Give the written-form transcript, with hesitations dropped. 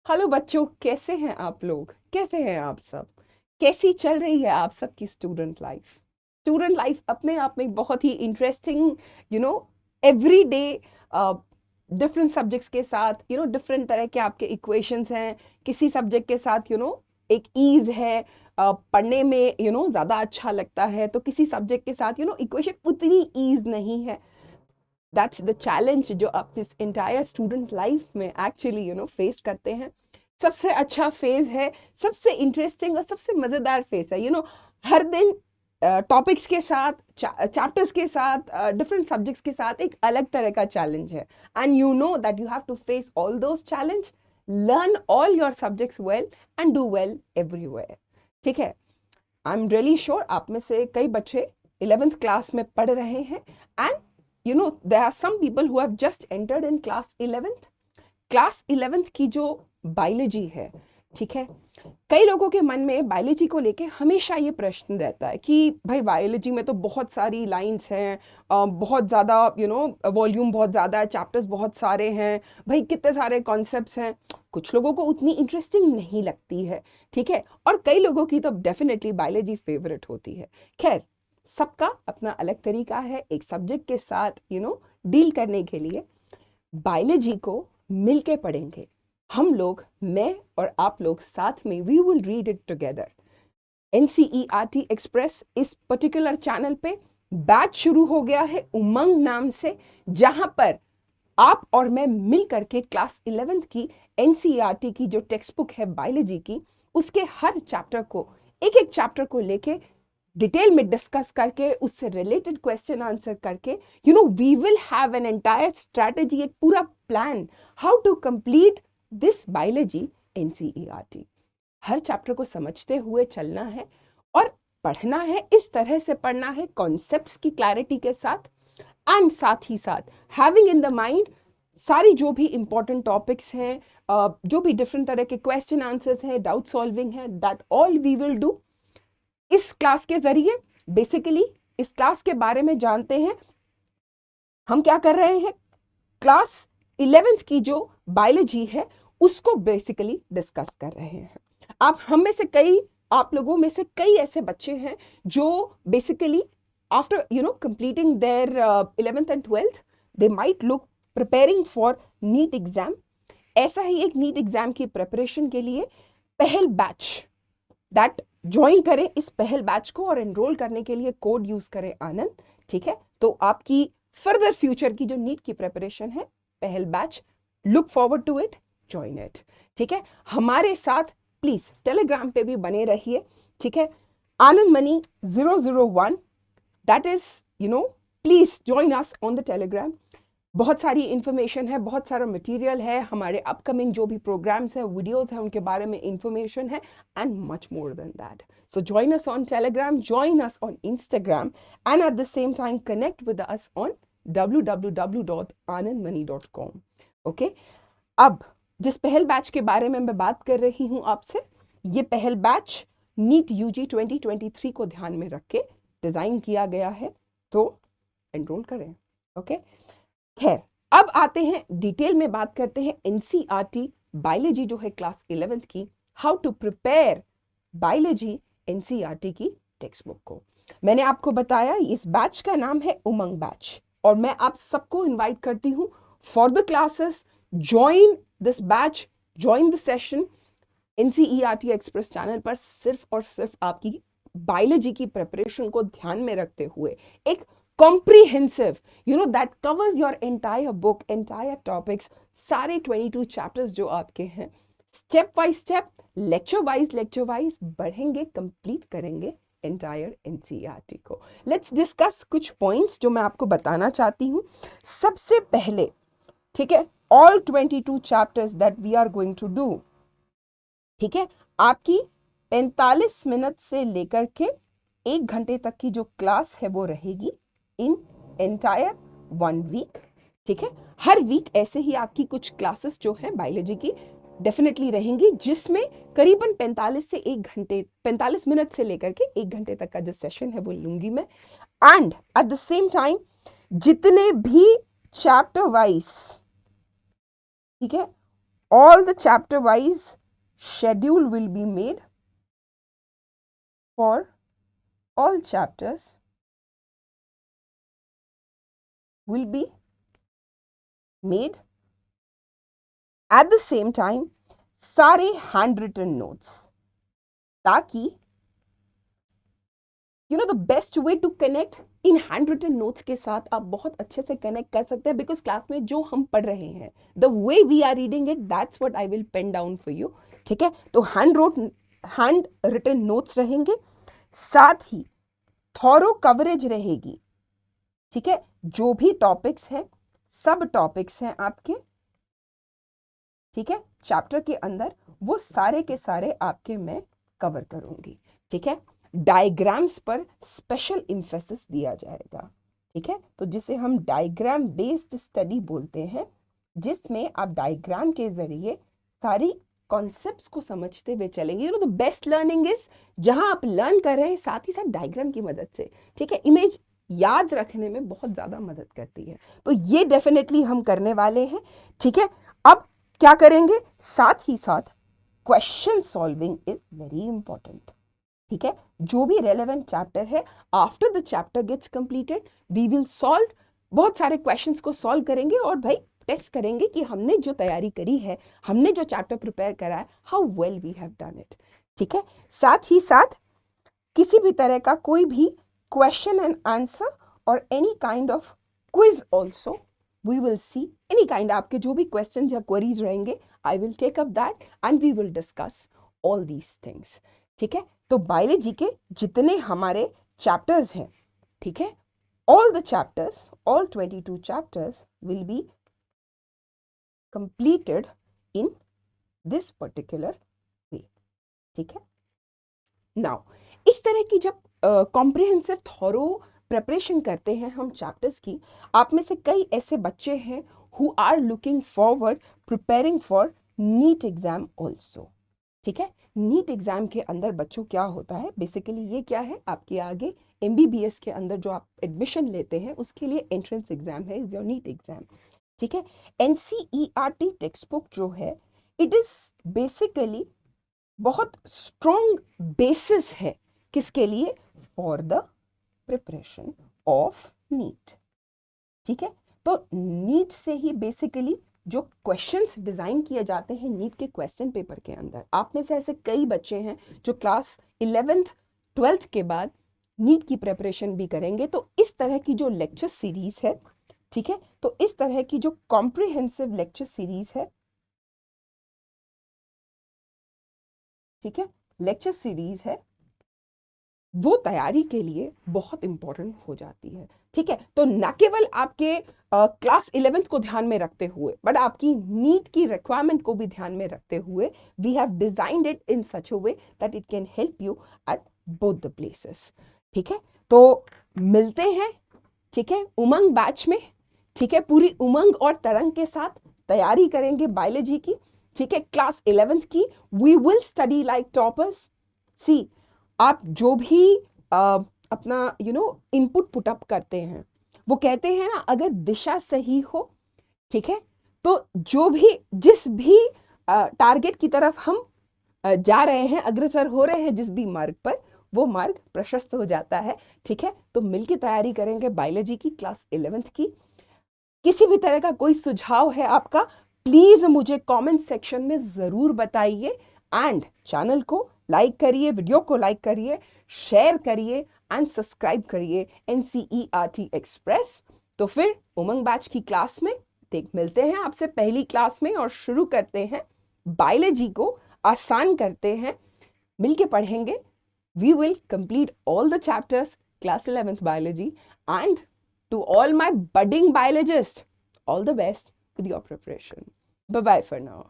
Hello बच्चों, कैसे हैं आप लोग? कैसे हैं आप सब? कैसी चल रही है आप सबकी स्टूडेंट लाइफ? स्टूडेंट लाइफ अपने आप में बहुत ही interesting, you know every day different subjects के साथ, डिफरेंट तरह के आपके इक्वेशंस हैं। किसी सब्जेक्ट के साथ एक ईज है, पढ़ने में ज़्यादा अच्छा लगता है, तो किसी सब्जेक्ट के साथ इक्वेशन उतनी ईज नहीं है। दैट्स द चैलेंज जो आप इस इंटायर स्टूडेंट लाइफ में एक्चुअली फेस करते हैं। सबसे अच्छा फेज है, सबसे इंटरेस्टिंग और सबसे मज़ेदार फेज है। हर दिन टॉपिक्स के साथ, चैप्टर्स के साथ, डिफरेंट सब्जेक्ट्स के साथ एक अलग तरह का चैलेंज है। And you know that you have to face all those challenge, learn all your subjects well and do well everywhere. ठीक है? आई एम रियली श्योर आप में से कई बच्चे 11th क्लास में पढ़ रहे हैं, and there are some people who have just entered in class 11th। Class 11th की जो बायोलॉजी है, ठीक है, कई लोगों के मन में बायोलॉजी को लेके हमेशा ये प्रश्न रहता है कि भाई बायोलॉजी में तो बहुत सारी लाइंस हैं, बहुत ज़्यादा वॉल्यूम बहुत ज़्यादा है, चैप्टर्स बहुत सारे हैं, भाई कितने सारे कॉन्सेप्ट्स हैं। कुछ लोगों को उतनी इंटरेस्टिंग नहीं लगती है, ठीक है, और कई लोगों की तो डेफिनेटली बायोलॉजी फेवरेट होती है। खैर, सबका अपना अलग तरीका है एक सब्जेक्ट के साथ डील करने के लिए। बायोलॉजी को मिलके पढ़ेंगे हम लोग, मैं और आप लोग साथ में, we will read it together. NCERT express इस पर्टिकुलर चैनल पे बैच शुरू हो गया है उमंग नाम से, जहां पर आप और मैं मिल करके क्लास 11th की एनसीईआरटी की जो टेक्स्ट बुक है बायोलॉजी की, उसके हर चैप्टर को, एक एक चैप्टर को लेके डिटेल में डिस्कस करके, उससे रिलेटेड क्वेश्चन आंसर करके, we will have an entire strategy, एक पूरा plan how to complete this biology NCERT. हर चैप्टर को समझते हुए चलना है और पढ़ना है, इस तरह से पढ़ना है कॉन्सेप्ट्स की क्लैरिटी के साथ, एंड साथ ही साथ हैविंग इन द माइंड सारी जो भी इंपॉर्टेंट टॉपिक्स हैं, जो भी डिफरेंट तरह के क्वेश्चन आंसर्स हैं, डाउट सॉल्विंग है, that all we will do इस क्लास के जरिए। बेसिकली इस क्लास के बारे में जानते हैं हम क्या कर रहे हैं। क्लास 11th की जो बायोलॉजी है उसको बेसिकली डिस्कस कर रहे हैं। आप हम में से कई, आप लोगों में से कई ऐसे बच्चे हैं जो basically after completing their 11th and 12th they might look preparing for NEET exam. ऐसा ही एक नीट एग्जाम की प्रिपरेशन के लिए पहल बैच दैट ज्वाइन करें इस पहल बैच को, और एनरोल करने के लिए कोड यूज करें आनंद। ठीक है, तो आपकी फर्दर फ्यूचर की जो नीट की प्रिपरेशन है, पहल batch, look forward to it, join it. ठीक है, हमारे साथ प्लीज टेलीग्राम पे भी बने रहिए। ठीक है, Anand Mani 001, that is please join us on the Telegram. बहुत सारी इंफॉर्मेशन है, बहुत सारा मटेरियल है, हमारे अपकमिंग जो भी प्रोग्राम्स हैं, वीडियोस हैं, उनके बारे में इंफॉर्मेशन है, and much more than that. So join us on Telegram, join us on Instagram, and at the same time connect with us on www.anandmani.com। Okay, अब जिस पहल बैच के बारे में मैं बात कर रही हूं आपसे, ये पहल बैच नीट यूजी 2023 को ध्यान में रख के डिजाइन किया गया है, तो एनरोल करें। ओके, खैर, अब आते हैं डिटेल में बात करते हैं एनसीईआरटी बायोलॉजी जो है क्लास 11th की, how to prepare biology NCERT की टेक्स्ट बुक को। मैंने आपको बताया इस बैच का नाम है उमंग बैच, और मैं आप सबको इनवाइट करती हूं for the classes, join this batch, join the session. NCERT express channel पर सिर्फ और सिर्फ आपकी बायोलॉजी की प्रिपरेशन को ध्यान में रखते हुए एक comprehensive, that covers your entire book, entire topics, सारे 22 चैप्टर्स जो आपके हैं, step by step, lecture wise बढ़ेंगे, कंप्लीट करेंगे एंटायर एनसीईआरटी को। लेट्स डिस्कस कुछ पॉइंट्स जो मैं आपको बताना चाहती हूं। सबसे पहले, ठीक है, all 22 chapters that we are going to do, ठीक है, आपकी 45 मिनट से लेकर के 1 घंटे तक की जो क्लास है वो रहेगी इन एंटायर 1 वीक। ठीक है, हर वीक ऐसे ही आपकी कुछ क्लासेस जो है बायोलॉजी की डेफिनेटली रहेंगी, जिसमें करीबन 45 मिनट से लेकर के 1 घंटे तक का जो सेशन है वो लूंगी मैं। And at the same time जितने भी चैप्टर वाइज, ठीक है, All the chapter wise schedule will be made for all chapters will be made at the same time सारे handwritten notes, ताकि the best way to connect in handwritten notes के साथ आप बहुत अच्छे से कनेक्ट कर सकते हैं, बिकॉज क्लास में जो हम पढ़ रहे हैं, the way we are reading it, that's what I will pen down for you. ठीक है, तो हैंड रिटन नोट्स रहेंगे, साथ ही थॉरो कवरेज रहेगी. ठीक है, जो भी टॉपिक्स हैं, सब टॉपिक्स हैं आपके, ठीक है, चैप्टर के अंदर, वो सारे के सारे आपके मैं कवर करूंगी. ठीक है, डायग्राम्स पर स्पेशल इम्फेसिस दिया जाएगा. ठीक है, तो जिसे हम डायग्राम बेस्ड स्टडी बोलते हैं, जिसमें आप डायग्राम के जरिए सारी कॉन्सेप्ट्स को समझते हुए चलेंगे. द बेस्ट लर्निंग इज जहां आप लर्न कर रहे हैं साथ ही साथ डायग्राम की मदद से. ठीक है, इमेज याद रखने में बहुत ज्यादा मदद करती है, तो ये डेफिनेटली हम करने वाले हैं. ठीक है, अब क्या करेंगे, साथ ही साथ question solving is very important. ठीक है, जो भी रेलेवेंट चैप्टर है, after the chapter gets completed we will solve, बहुत सारे क्वेश्चंस को सॉल्व करेंगे और भाई टेस्ट करेंगे कि हमने जो तैयारी करी है, हमने जो चैप्टर प्रिपेयर करा है, how well we have done it. ठीक है, साथ ही साथ किसी भी तरह का कोई भी क्वेश्चन एंड आंसर और any kind of quiz also we will see, any kind, आपके जो भी क्वेश्चन या क्वेरीज रहेंगे, I will take up that and we will discuss all these things. ठीक है, तो बायोलॉजी के जितने हमारे चैप्टर्स हैं, ठीक है, all the chapters, all 22 chapters will be completed in this particular way. ठीक है, नाउ इस तरह की जब कॉम्प्रिहेंसिव थॉरो प्रिपरेशन करते हैं हम चैप्टर्स की, आप में से कई ऐसे बच्चे हैं who are looking forward preparing for NEET exam also. ठीक है, नीट एग्जाम के अंदर बच्चों क्या होता है, बेसिकली ये क्या है, आपके आगे MBBS के अंदर जो आप एडमिशन लेते हैं उसके लिए एंट्रेंस एग्जाम है, इज योर नीट एग्जाम. ठीक है, NCERT टेक्स्ट बुक जो है, इट इज बेसिकली बहुत स्ट्रॉन्ग बेसिस है किसके लिए, for the preparation of NEET. ठीक है, तो नीट से ही बेसिकली जो क्वेश्चंस डिजाइन किए जाते हैं नीट के क्वेश्चन पेपर के अंदर, आप में से ऐसे कई बच्चे हैं जो क्लास 11th 12th के बाद नीट की प्रिपरेशन भी करेंगे. तो इस तरह की जो लेक्चर सीरीज है, ठीक है, तो इस तरह की जो कॉम्प्रिहेंसिव लेक्चर सीरीज है, ठीक है, लेक्चर सीरीज है, वो तैयारी के लिए बहुत इंपॉर्टेंट हो जाती है. ठीक है, तो न केवल आपके क्लास 11th को ध्यान में रखते हुए, बट आपकी नीट की रिक्वायरमेंट को भी ध्यान में रखते हुए, we have designed it in such a way that it can help you at both the places. ठीक है, तो मिलते हैं, ठीक है, उमंग बैच में. ठीक है, पूरी उमंग और तरंग के साथ तैयारी करेंगे बायोलॉजी की. ठीक है, क्लास 11th की. We will study like toppers. See, आप जो भी अपना इनपुट पुटअप करते हैं, वो कहते हैं ना, अगर दिशा सही हो, ठीक है, तो जो भी जिस भी टारगेट की तरफ हम जा रहे हैं, अग्रसर हो रहे हैं जिस भी मार्ग पर, वो मार्ग प्रशस्त हो जाता है. ठीक है, तो मिलकर तैयारी करेंगे बायोलॉजी की क्लास 11th की. किसी भी तरह का कोई सुझाव है आपका, प्लीज मुझे कमेंट सेक्शन में जरूर बताइए. एंड चैनल को लाइक करिए, वीडियो को लाइक करिए, शेयर करिए एंड सब्सक्राइब करिए NCERT एक्सप्रेस. तो फिर उमंग बैच की क्लास में देख मिलते हैं आपसे पहली क्लास में और शुरू करते हैं बायोलॉजी को, आसान करते हैं, मिलके पढ़ेंगे. We will complete all the chapters, class 11th biology, and to all my budding biologists, all the best with your preparation. Bye bye for now.